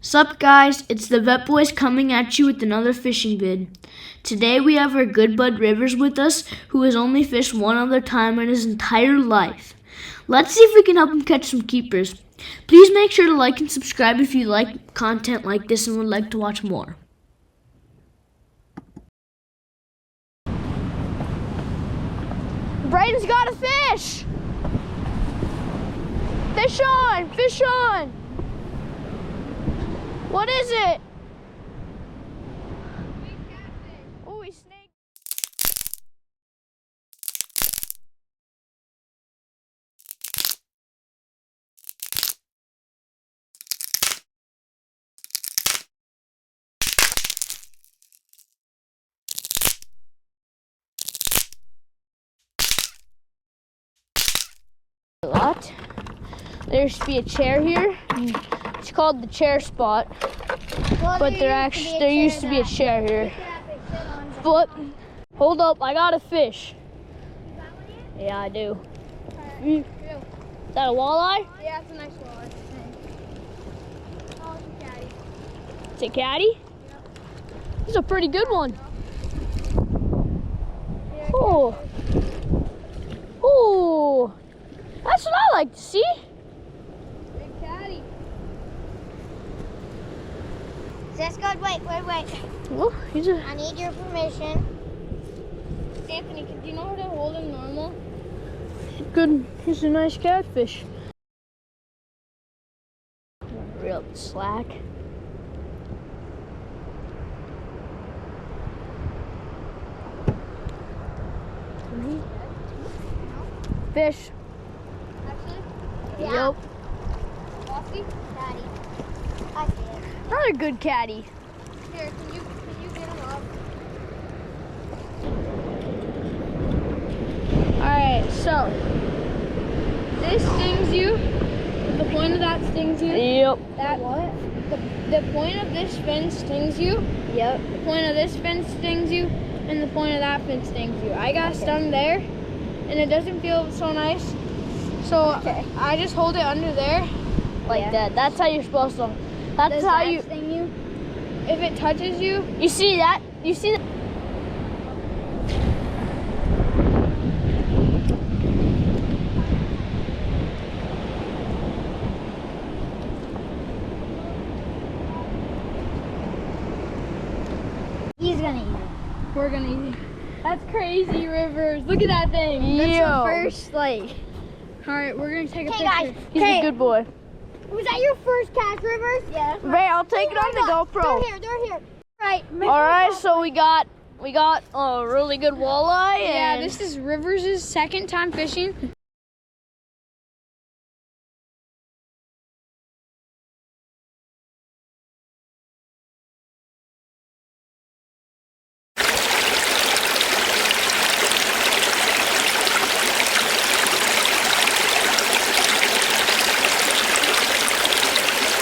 Sup guys, it's the Vettboys coming at you with another fishing vid. Today we have our good bud Rivers with us, who has only fished one other time in his entire life. Let's see if we can help him catch some keepers. Please make sure to like and subscribe if you like content like this and would like to watch more. Braden's got a fish! Fish on! Fish on! What is it? Oh, he's snake. A lot. There used to be a chair here. It's called the chair spot. But there used to be a chair here. But hold up, I got a fish. Yeah, I do. Is that a walleye? Yeah, it's a nice walleye. Oh, it's a caddy. It's a caddy? Yep. It's a pretty good one. Oh. Oh. That's what I like to see. Big caddy. That's good. Wait. Oh, he's a I need your permission. Anthony, do you know how to hold him normal? good. He's a nice catfish. Real slack. Fish. Actually? Yeah. Yep. Bossy? Daddy. I see it. Another good caddy. Here, can you get him up? Alright, so this stings you. The point of that stings you. Yep. That what? The point of this fin stings you. Yep. The point of this fin stings you, and the point of that fin stings you. I got stung there, and it doesn't feel so nice. So I just hold it under there. Like that. That's how you're supposed to. That's Does how that you. sting you? If it touches you, You see that? You see that? He's gonna eat it. we're gonna eat it. That's crazy, Rivers. Look at that thing. Yo. That's the first, like. All right, we're gonna take a Okay, picture. guys. He's a good boy. Was that your first catch, Rivers? Yeah. Ray, I'll take it on the GoPro. They're here. Right. All right, so we got a really good walleye. Yeah, And this is Rivers' second time fishing.